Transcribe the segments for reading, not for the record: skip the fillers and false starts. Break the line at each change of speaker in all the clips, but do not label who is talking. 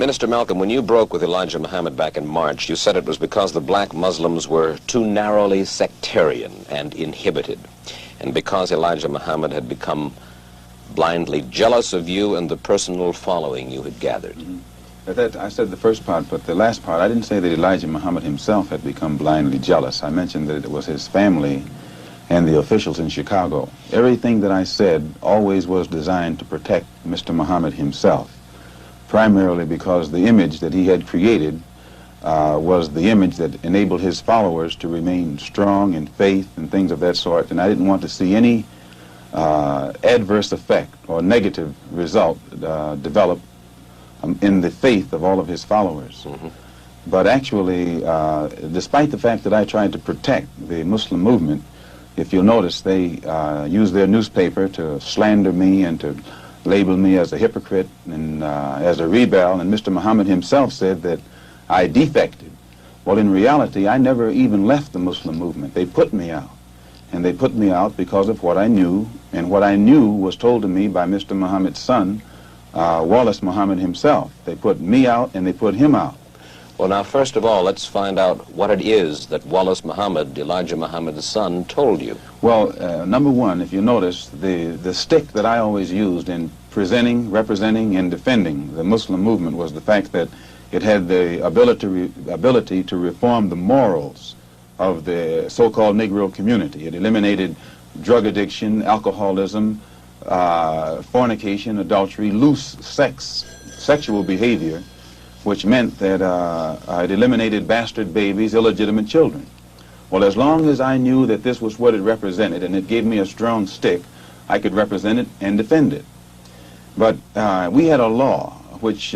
Minister Malcolm, when you broke with Elijah Muhammad back in March, you said it was because the black Muslims were too narrowly sectarian and inhibited, and because Elijah Muhammad had become blindly jealous of you and the personal following you had gathered.
I said the first part, but the last part, I didn't say that Elijah Muhammad himself had become blindly jealous. I mentioned that it was his family and the officials in Chicago. Everything that I said always was designed to protect Mr. Muhammad himself, primarily because the image that he had created was the image that enabled his followers to remain strong in faith and things of that sort, and I didn't want to see any adverse effect or negative result develop in the faith of all of his followers. But actually, despite the fact that I tried to protect the Muslim movement, if you'll notice, they used their newspaper to slander me and to label me as a hypocrite and as a rebel, and Mr. Muhammad himself said that I defected. Well, in reality, I never even left the Muslim movement. They put me out, and they put me out because of what I knew, and what I knew was told to me by Mr. Muhammad's son, Wallace Muhammad himself. They put me out and they put him out.
Well, now, first of all, let's find out what it is that Wallace Muhammad, Elijah Muhammad's son, told you.
Well, number one, if you notice, the stick that I always used in presenting, representing, and defending the Muslim movement was the fact that it had the ability to reform the morals of the so-called Negro community. It eliminated drug addiction, alcoholism, fornication, adultery, loose sexual behavior, which meant that it eliminated bastard babies, illegitimate children. Well, as long as I knew that this was what it represented and it gave me a strong stick, I could represent it and defend it. But we had a law which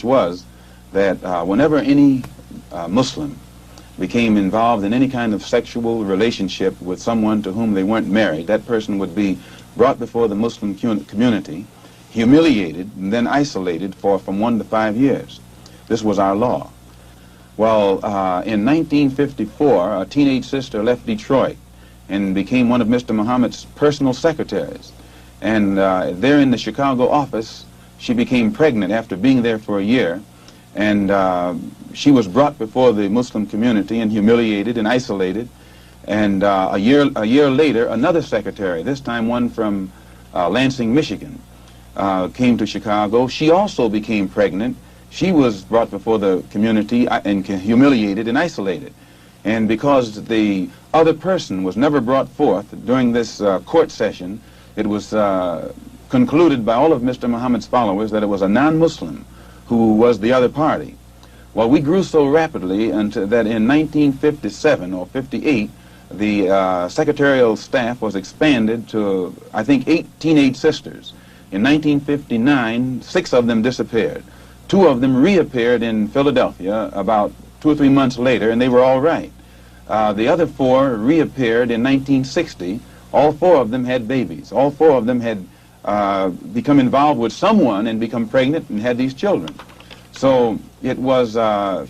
was that whenever any Muslim became involved in any kind of sexual relationship with someone to whom they weren't married, that person would be brought before the Muslim community, humiliated, and then isolated for from 1 to 5 years. This was our law. Well, in 1954, a teenage sister left Detroit and became one of Mr. Muhammad's personal secretaries. And there in the Chicago office, she became pregnant after being there for a year, and she was brought before the Muslim community and humiliated and isolated. And a year later, another secretary, this time one from Lansing, Michigan, came to Chicago. She also became pregnant. She was brought before the community and humiliated and isolated. And because the other person was never brought forth during this court session, it was concluded by all of Mr. Muhammad's followers that it was a non-Muslim who was the other party. Well, we grew so rapidly until that in 1957 or 58, the secretarial staff was expanded to, I think, 8 teenage sisters. In 1959, 6 of them disappeared. 2 of them reappeared in Philadelphia about 2 or 3 months later, and they were all right. The other 4 reappeared in 1960. All 4 of them had babies. All 4 of them had become involved with someone and become pregnant and had these children. So it was,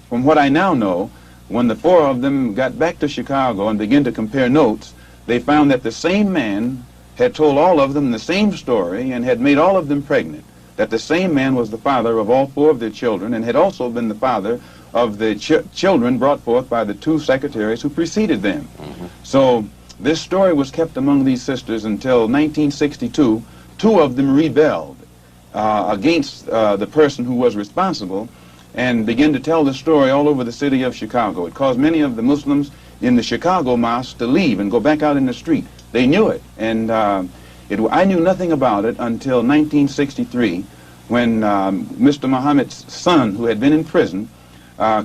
from what I now know, when the 4 of them got back to Chicago and began to compare notes, they found that the same man had told all of them the same story and had made all of them pregnant, that the same man was the father of all 4 of their children and had also been the father of the children brought forth by the 2 secretaries who preceded them. So this story was kept among these sisters until 1962. 2 of them rebelled against the person who was responsible and began to tell the story all over the city of Chicago. It caused many of the Muslims in the Chicago mosque to leave and go back out in the street. They knew it, and I knew nothing about it until 1963 when Mr. Muhammad's son, who had been in prison,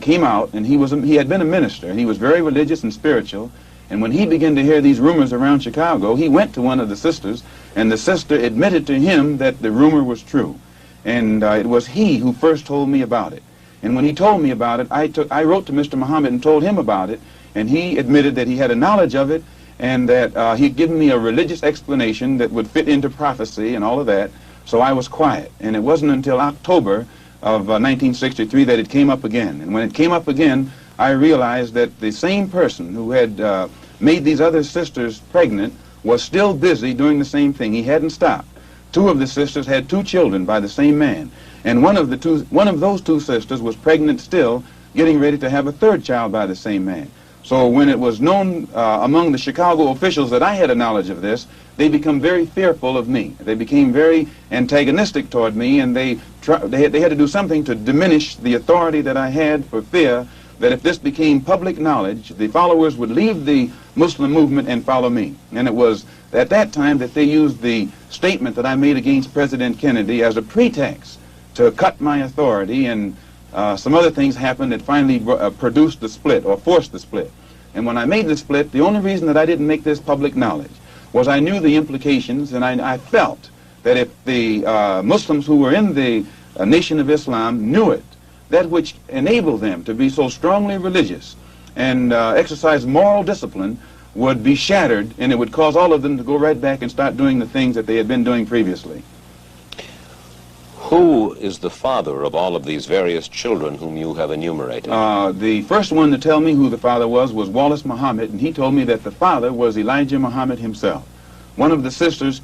came out, and he had been a minister, and he was very religious and spiritual. And when he began to hear these rumors around Chicago, he went to one of the sisters, and the sister admitted to him that the rumor was true. And it was he who first told me about it. And when he told me about it, I wrote to Mr. Muhammad and told him about it, and he admitted that he had a knowledge of it, and that he'd given me a religious explanation that would fit into prophecy and all of that. So I was quiet. And it wasn't until October of 1963 that it came up again. And when it came up again, I realized that the same person who had made these other sisters pregnant was still busy doing the same thing. He hadn't stopped. Two of the sisters had 2 children by the same man, and one of those 2 sisters was pregnant still, getting ready to have a 3rd child by the same man. So when it was known among the Chicago officials that I had a knowledge of this, they become very fearful of me. They became very antagonistic toward me, and they had to do something to diminish the authority that I had, for fear that if this became public knowledge, the followers would leave the Muslim movement and follow me. And it was at that time that they used the statement that I made against President Kennedy as a pretext to cut my authority, and some other things happened that finally produced the split, or forced the split. And when I made the split, the only reason that I didn't make this public knowledge was I knew the implications, and I felt that if the Muslims who were in the Nation of Islam knew it, that which enabled them to be so strongly religious and exercise moral discipline would be shattered, and it would cause all of them to go right back and start doing the things that they had been doing previously.
Who is the father of all of these various children whom you have enumerated?
The first one to tell me who the father was Wallace Muhammad, and he told me that the father was Elijah Muhammad himself. One of the sisters,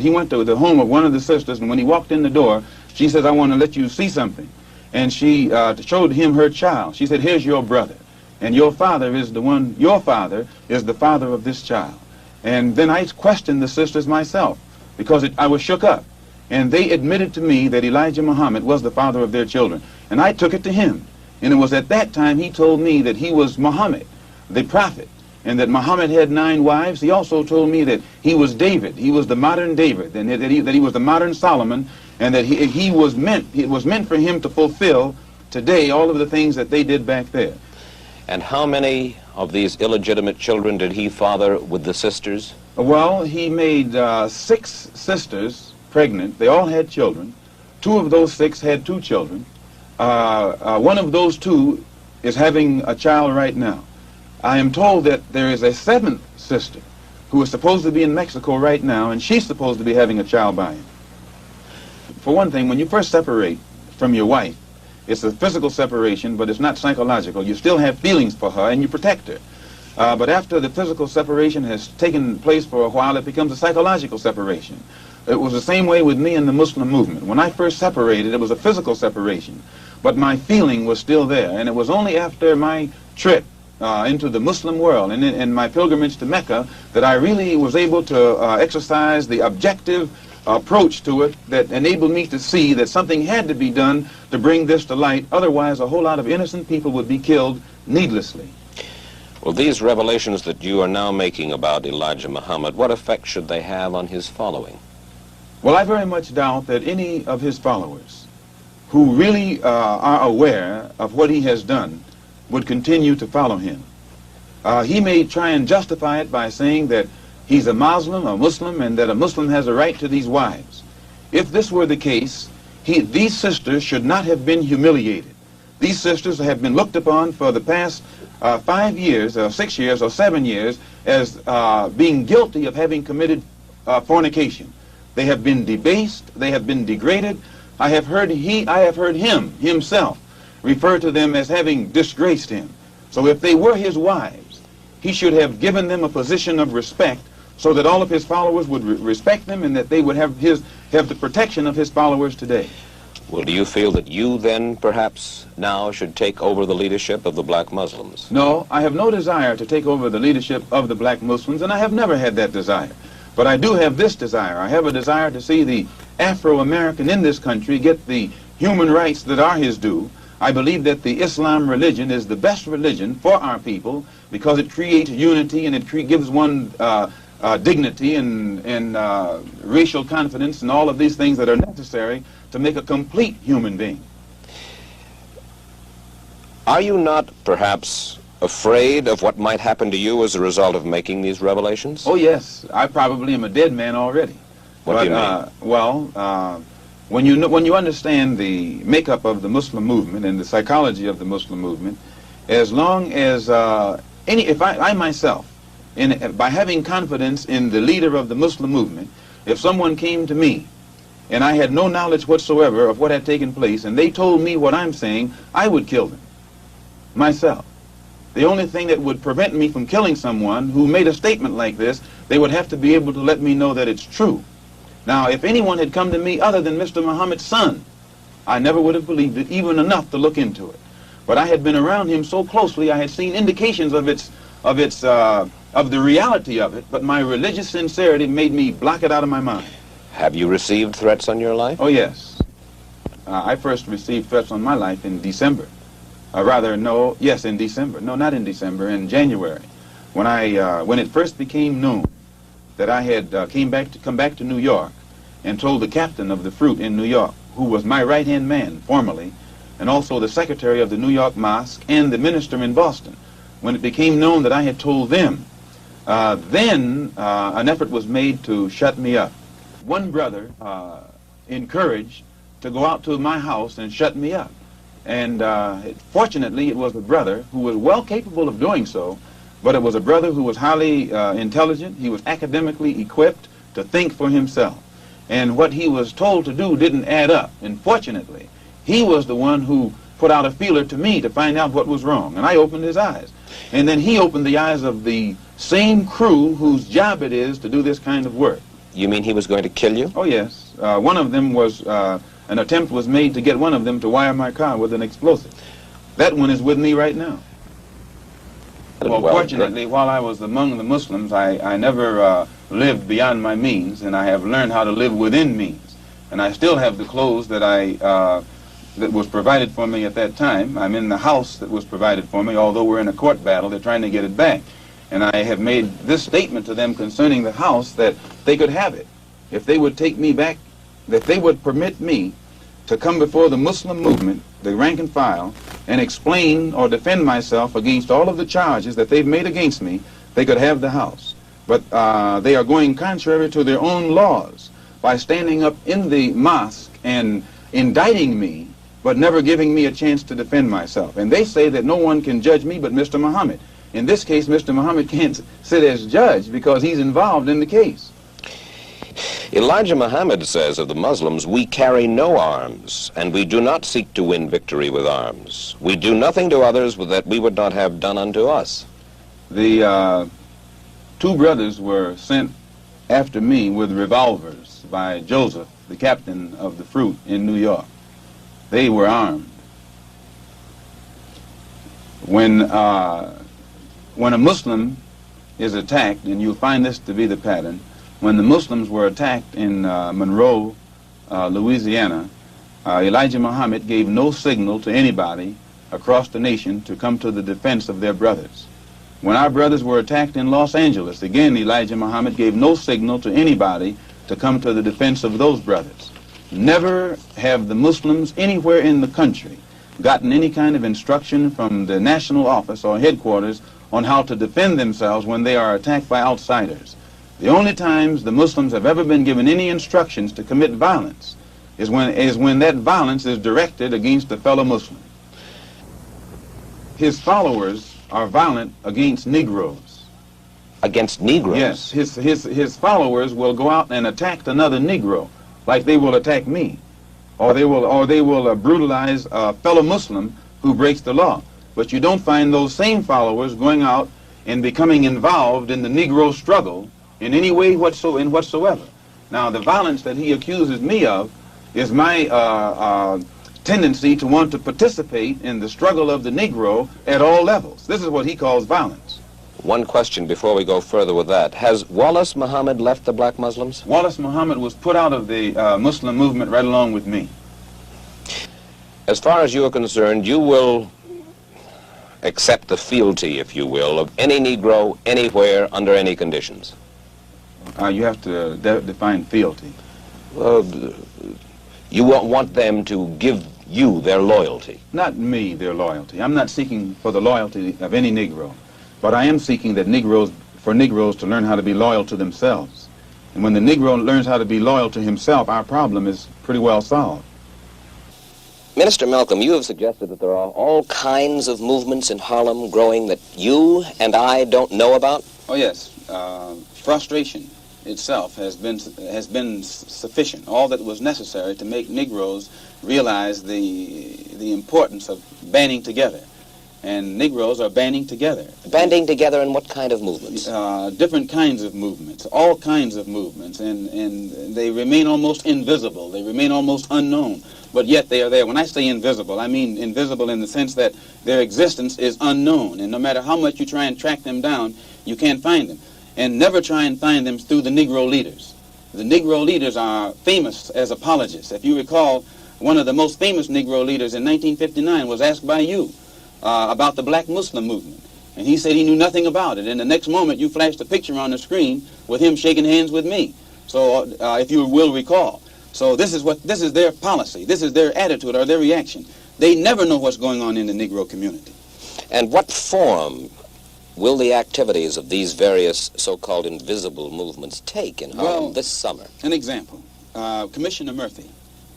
he went to the home of one of the sisters, and when he walked in the door, she says, "I want to let you see something." And she showed him her child. She said, "Here's your brother, and your father is the father of this child." And then I questioned the sisters myself, because I was shook up. And they admitted to me that Elijah Muhammad was the father of their children. And I took it to him. And it was at that time he told me that he was Muhammad, the prophet, and that Muhammad had 9 wives. He also told me that he was David. He was the modern David, and that he was the modern Solomon, and that it was meant for him to fulfill today all of the things that they did back there.
And how many of these illegitimate children did he father with the sisters?
Well, he made 6 sisters pregnant. They all had children. 2 of those 6 had 2 children. One of those 2 is having a child right now. I am told that there is a 7th sister who is supposed to be in Mexico right now, and she's supposed to be having a child by him. For one thing, when you first separate from your wife, it's a physical separation, but it's not psychological. You still have feelings for her, and you protect her. But after the physical separation has taken place for a while, it becomes a psychological separation. It was the same way with me in the Muslim movement. When I first separated, it was a physical separation, but my feeling was still there. And it was only after my trip into the Muslim world and my pilgrimage to Mecca that I really was able to exercise the objective approach to it that enabled me to see that something had to be done to bring this to light. Otherwise, a whole lot of innocent people would be killed needlessly.
Well, these revelations that you are now making about Elijah Muhammad, what effect should they have on his following?
Well, I very much doubt that any of his followers who really are aware of what he has done would continue to follow him. He may try and justify it by saying that he's a Muslim, and that a Muslim has a right to these wives. If this were the case, these sisters should not have been humiliated. These sisters have been looked upon for the past 5 years, or 6 years, or 7 years as being guilty of having committed fornication. They have been debased, they have been degraded. I have heard him himself refer to them as having disgraced him. So if they were his wives, he should have given them a position of respect so that all of his followers would respect him, and that they would have the protection of his followers today.
Well, do you feel that you then perhaps now should take over the leadership of the black Muslims?
No, I have no desire to take over the leadership of the black Muslims, and I have never had that desire. But I do have this desire. I have a desire to see the Afro-American in this country get the human rights that are his due. I believe that the Islam religion is the best religion for our people because it creates unity, and it gives one dignity and racial confidence and all of these things that are necessary to make a complete human being.
Are you not perhaps afraid of what might happen to you as a result of making these revelations?
Oh yes, I probably am a dead man already.
What do you mean?
Well, when you understand the makeup of the Muslim movement and the psychology of the Muslim movement, as long as if I myself, by having confidence in the leader of the Muslim movement, if someone came to me and I had no knowledge whatsoever of what had taken place, and they told me what I'm saying, I would kill them myself. The only thing that would prevent me from killing someone who made a statement like this, they would have to be able to let me know that it's true. Now, if anyone had come to me other than Mr. Muhammad's son, I never would have believed it, even enough to look into it. But I had been around him so closely, I had seen indications of the reality of it, but my religious sincerity made me block it out of my mind.
Have you received threats on your life?
Oh, yes. I first received threats on my life in December. In December. No, not in December, in January. When it first became known that I had come back to New York and told the captain of the fruit in New York, who was my right-hand man formerly, and also the secretary of the New York Mosque and the minister in Boston. When it became known that I had told them, then an effort was made to shut me up. One brother encouraged to go out to my house and shut me up. And fortunately, it was a brother who was well capable of doing so, but it was a brother who was highly intelligent. He was academically equipped to think for himself. And what he was told to do didn't add up. And fortunately, he was the one who put out a feeler to me to find out what was wrong. And I opened his eyes. And then he opened the eyes of the same crew whose job it is to do this kind of work.
You mean he was going to kill you?
Oh, yes. One of them was, an attempt was made to get one of them to wire my car with an explosive. That one is with me right now. Well, fortunately, while I was among the Muslims, I never lived beyond my means, and I have learned how to live within means. And I still have the clothes that that was provided for me at that time. I'm in the house that was provided for me, although we're in a court battle, they're trying to get it back. And I have made this statement to them concerning the house, that they could have it if they would take me back, that they would permit me to come before the Muslim movement, the rank and file, and explain or defend myself against all of the charges that they've made against me. They could have the house. But they are going contrary to their own laws by standing up in the mosque and indicting me, but never giving me a chance to defend myself. And they say that no one can judge me but Mr. Muhammad. In this case, Mr. Muhammad can't sit as judge because he's involved in the case.
Elijah Muhammad says of the Muslims, we carry no arms, and we do not seek to win victory with arms. We do nothing to others that we would not have done unto us.
The two brothers were sent after me with revolvers by Joseph, the captain of the fruit in New York. They were armed. When a Muslim is attacked, and you'll find this to be the pattern, when the Muslims were attacked in Monroe, Louisiana, Elijah Muhammad gave no signal to anybody across the nation to come to the defense of their brothers. When our brothers were attacked in Los Angeles, again Elijah Muhammad gave no signal to anybody to come to the defense of those brothers. Never have the Muslims anywhere in the country gotten any kind of instruction from the national office or headquarters on how to defend themselves when they are attacked by outsiders. The only times the Muslims have ever been given any instructions to commit violence is when that violence is directed against a fellow Muslim. His followers are violent against Negroes.
Against Negroes?
Yes, his followers will go out and attack another Negro, like they will attack me, or they will brutalize a fellow Muslim who breaks the law. But you don't find those same followers going out and becoming involved in the Negro struggle in any way whatsoever. Now, the violence that he accuses me of is my tendency to want to participate in the struggle of the Negro at all levels. This is what he calls violence.
One question before we go further with that. Has Wallace Muhammad left the black Muslims?
Wallace Muhammad was put out of the Muslim movement right along with me.
As far as you are concerned, you will accept the fealty, if you will, of any Negro anywhere under any conditions?
You have to define fealty.
You want them to give you their loyalty?
Not me, their loyalty. I'm not seeking for the loyalty of any Negro, but I am seeking that for Negroes to learn how to be loyal to themselves. And when the Negro learns how to be loyal to himself, our problem is pretty well solved.
Minister Malcolm, you have suggested that there are all kinds of movements in Harlem growing that you and I don't know about?
Oh, yes. Frustration itself has been sufficient, all that was necessary to make Negroes realize the importance of banding together and Negroes are banding together.
Banding together in what kind of movements?
Different kinds of movements, all kinds of movements, and they remain almost invisible. They remain almost unknown, but yet they are there. When I say invisible, I mean invisible in the sense that their existence is unknown, and no matter how much you try and track them down, you can't find them. And never try and find them through the Negro leaders. The Negro leaders are famous as apologists. If you recall, one of the most famous Negro leaders in 1959 was asked by you about the black Muslim movement. And he said he knew nothing about it. And the next moment you flashed a picture on the screen with him shaking hands with me. So if you will recall. So this is their policy. This is their attitude or their reaction. They never know what's going on in the Negro community.
And what form will the activities of these various so-called invisible movements take in Harlem this summer?
An example. Commissioner Murphy.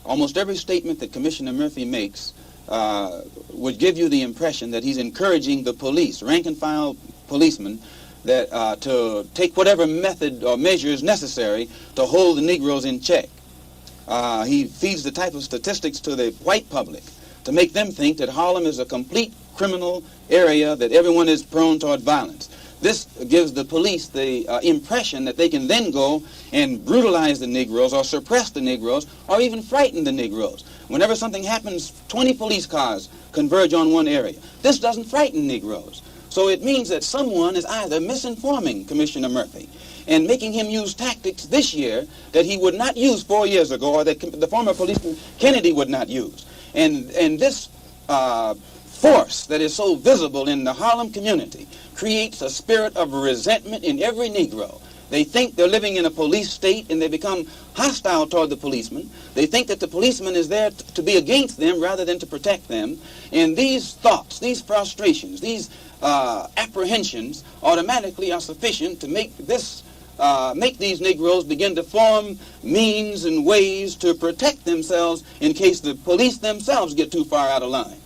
Almost every statement that Commissioner Murphy makes would give you the impression that he's encouraging the police, rank-and-file policemen, that to take whatever method or measures necessary to hold the Negroes in check. He feeds the type of statistics to the white public to make them think that Harlem is a complete criminal area, that everyone is prone toward violence. This gives the police the impression that they can then go and brutalize the Negroes or suppress the Negroes or even frighten the Negroes. Whenever something happens, 20 police cars converge on one area. This doesn't frighten Negroes. So it means that someone is either misinforming Commissioner Murphy and making him use tactics this year that he would not use 4 years ago, or that the former policeman Kennedy would not use. And this force that is so visible in the Harlem community creates a spirit of resentment in every Negro. They think they're living in a police state and they become hostile toward the policeman. They think that the policeman is there to be against them rather than to protect them. And these thoughts, these frustrations, these apprehensions automatically are sufficient to make these Negroes begin to form means and ways to protect themselves in case the police themselves get too far out of line.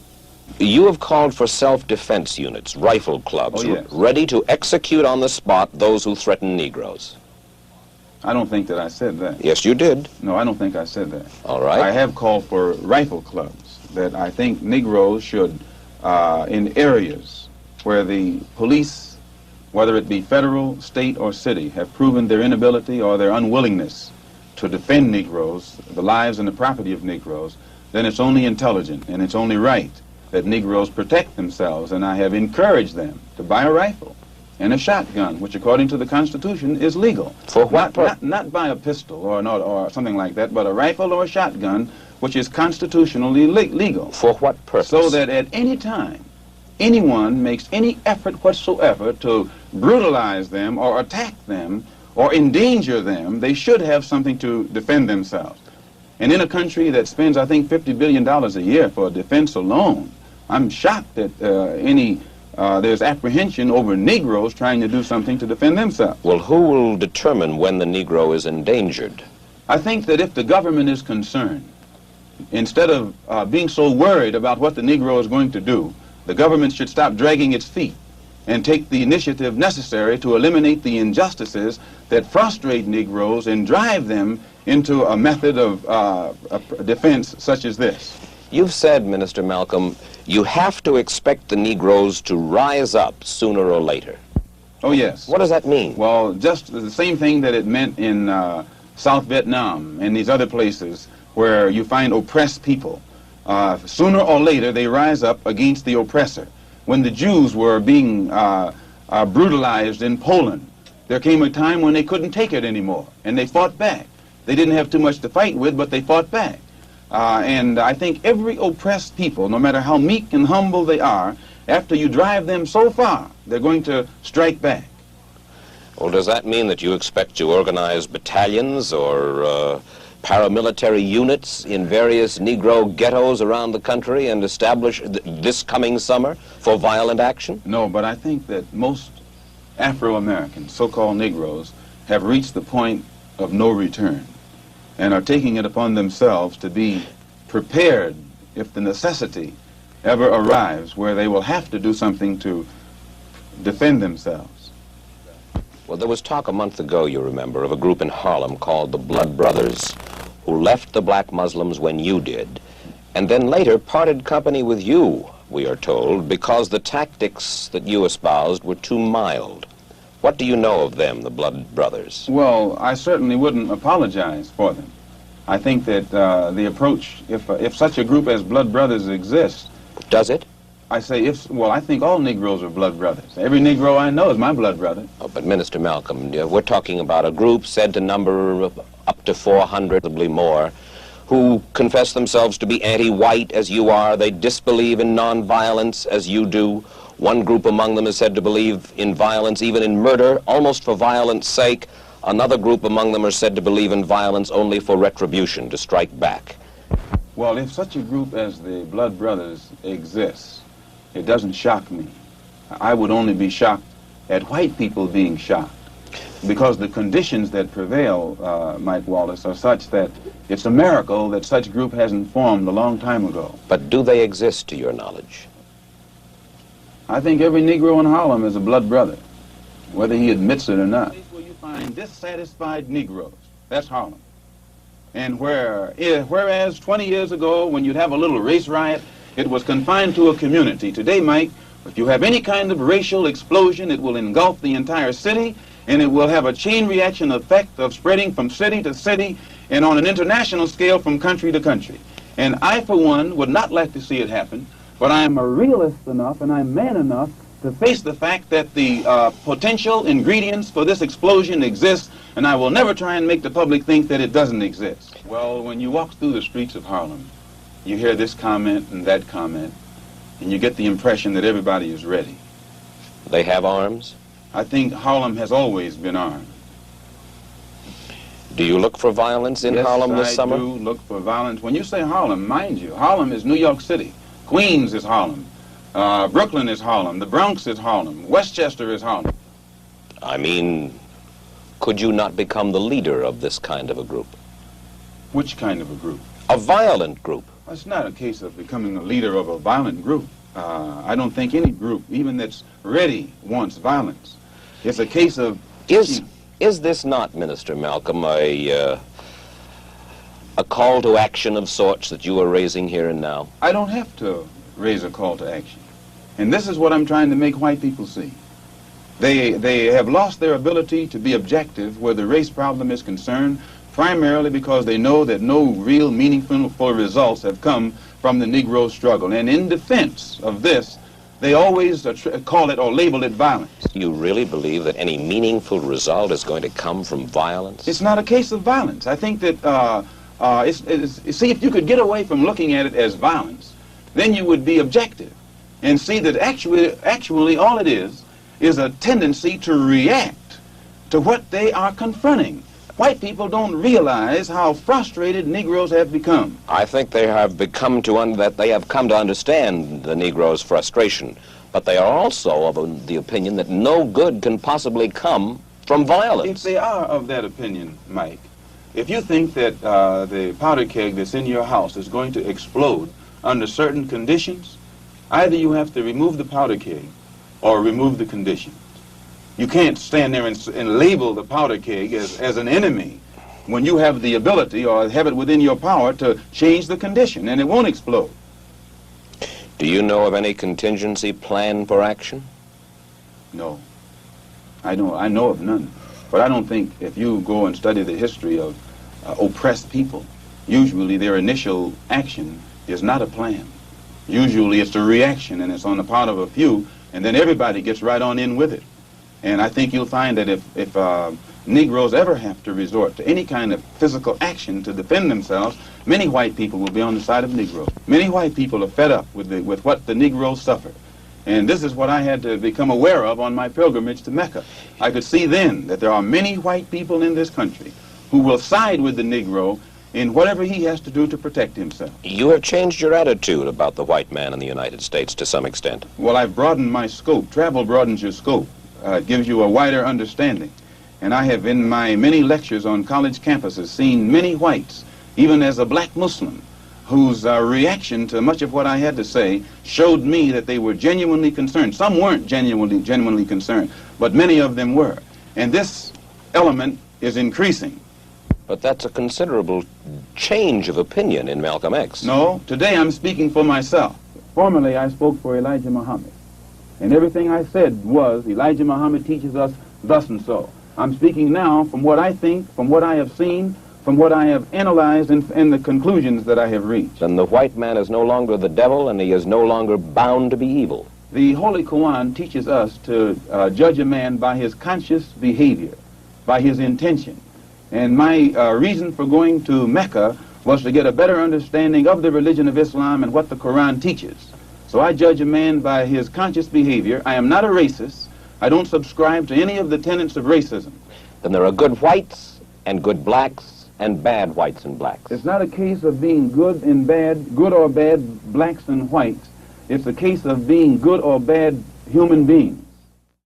You have called for self-defense units, rifle clubs,
yes,
ready to execute on the spot those who threaten Negroes.
I don't think that I said that.
Yes, you did.
No, I don't think I said that.
All right.
I have called for rifle clubs, that I think Negroes should, in areas where the police, whether it be federal, state, or city, have proven their inability or their unwillingness to defend Negroes, the lives and the property of Negroes, then it's only intelligent and it's only right that Negroes protect themselves, and I have encouraged them to buy a rifle and a shotgun, which according to the Constitution is legal.
For what purpose?
Not buy a pistol or something like that, but a rifle or a shotgun, which is constitutionally legal.
For what purpose?
So that at any time, anyone makes any effort whatsoever to brutalize them or attack them or endanger them, they should have something to defend themselves. And in a country that spends, I think, $50 billion a year for defense alone, I'm shocked that there's apprehension over Negroes trying to do something to defend themselves.
Well, who will determine when the Negro is endangered?
I think that if the government is concerned, instead of being so worried about what the Negro is going to do, the government should stop dragging its feet and take the initiative necessary to eliminate the injustices that frustrate Negroes and drive them into a method of defense such as this.
You've said, Minister Malcolm, you have to expect the Negroes to rise up sooner or later.
Oh, yes.
What does that mean?
Well, just the same thing that it meant in South Vietnam and these other places where you find oppressed people. Sooner or later, they rise up against the oppressor. When the Jews were being brutalized in Poland, there came a time when they couldn't take it anymore, and they fought back. They didn't have too much to fight with, but they fought back. And I think every oppressed people, no matter how meek and humble they are, after you drive them so far, they're going to strike back.
Well, does that mean that you expect to organize battalions or paramilitary units in various Negro ghettos around the country and establish this coming summer for violent action?
No, but I think that most Afro-Americans, so-called Negroes, have reached the point of no return and are taking it upon themselves to be prepared if the necessity ever arrives where they will have to do something to defend themselves.
Well, there was talk a month ago, you remember, of a group in Harlem called the Blood Brothers, who left the black Muslims when you did, and then later parted company with you we are told, because the tactics that you espoused were too mild. What do you know of them, the Blood Brothers?
Well, I certainly wouldn't apologize for them. I think that the approach, if such a group as Blood Brothers exists...
Does it?
I say, well, I think all Negroes are blood brothers. Every Negro I know is my blood brother.
Oh, but Minister Malcolm, we're talking about a group said to number up to 400, probably more, who confess themselves to be anti-white as you are. They disbelieve in nonviolence as you do. One group among them is said to believe in violence, even in murder, almost for violence sake. Another group among them are said to believe in violence only for retribution, to strike back.
Well, if such a group as the Blood Brothers exists, it doesn't shock me. I would only be shocked at white people being shocked, because the conditions that prevail, Mike Wallace, are such that it's a miracle that such group hasn't formed a long time ago.
But do they exist to your knowledge?
I think every Negro in Harlem is a blood brother, whether he admits it or not. Where you find dissatisfied Negroes, that's Harlem. And whereas 20 years ago, when you'd have a little race riot, it was confined to a community. Today, Mike, if you have any kind of racial explosion, it will engulf the entire city, and it will have a chain reaction effect of spreading from city to city and on an international scale from country to country. And I, for one, would not like to see it happen, but I am a realist enough and I'm man enough to face the fact that the potential ingredients for this explosion exist, and I will never try and make the public think that it doesn't exist. Well, when you walk through the streets of Harlem, you hear this comment and that comment, and you get the impression that everybody is ready.
They have arms?
I think Harlem has always been armed.
Do you look for violence in Harlem this summer?
Yes, I do look for violence. When you say Harlem, mind you, Harlem is New York City. Queens is Harlem. Brooklyn is Harlem. The Bronx is Harlem. Westchester is Harlem.
I mean, could you not become the leader of this kind of a group?
Which kind of a group?
A violent group.
It's not a case of becoming a leader of a violent group. I don't think any group, even that's ready, wants violence. It's a case of...
Is this not, Minister Malcolm, a call to action of sorts that you are raising here and now?
I don't have to raise a call to action. And this is what I'm trying to make white people see. They have lost their ability to be objective where the race problem is concerned, primarily because they know that no real meaningful results have come from the Negro struggle. And in defense of this, they always call it or label it violence.
You really believe that any meaningful result is going to come from violence?
It's not a case of violence. I think that, see, if you could get away from looking at it as violence, then you would be objective and see that actually all it is a tendency to react to what they are confronting. White people don't realize how frustrated Negroes have become.
I think they have come to understand the Negro's frustration, but they are also of the opinion that no good can possibly come from violence.
If they are of that opinion, Mike, if you think that the powder keg that's in your house is going to explode under certain conditions, either you have to remove the powder keg or remove the conditions. You can't stand there and label the powder keg as an enemy when you have the ability or have it within your power to change the condition, and it won't explode.
Do you know of any contingency plan for action?
No. I know of none. But I don't think if you go and study the history of oppressed people, usually their initial action is not a plan. Usually it's a reaction, and it's on the part of a few, and then everybody gets right on in with it. And I think you'll find that if Negroes ever have to resort to any kind of physical action to defend themselves, many white people will be on the side of Negroes. Many white people are fed up with what the Negroes suffer. And this is what I had to become aware of on my pilgrimage to Mecca. I could see then that there are many white people in this country who will side with the Negro in whatever he has to do to protect himself.
You have changed your attitude about the white man in the United States to some extent.
Well, I've broadened my scope. Travel broadens your scope. It gives you a wider understanding. And I have, in my many lectures on college campuses, seen many whites, even as a black Muslim, whose reaction to much of what I had to say showed me that they were genuinely concerned. Some weren't genuinely concerned, but many of them were. And this element is increasing.
But that's a considerable change of opinion in Malcolm X.
No, today I'm speaking for myself. Formerly, I spoke for Elijah Muhammad. And everything I said was, Elijah Muhammad teaches us thus and so. I'm speaking now from what I think, from what I have seen, from what I have analyzed, and the conclusions that I have reached.
Then the white man is no longer the devil, and he is no longer bound to be evil.
The Holy Quran teaches us to judge a man by his conscious behavior, by his intention. And my reason for going to Mecca was to get a better understanding of the religion of Islam and what the Quran teaches. So I judge a man by his conscious behavior. I am not a racist. I don't subscribe to any of the tenets of racism.
Then there are good whites and good blacks and bad whites and blacks.
It's not a case of being good and bad, good or bad blacks and whites. It's a case of being good or bad human beings.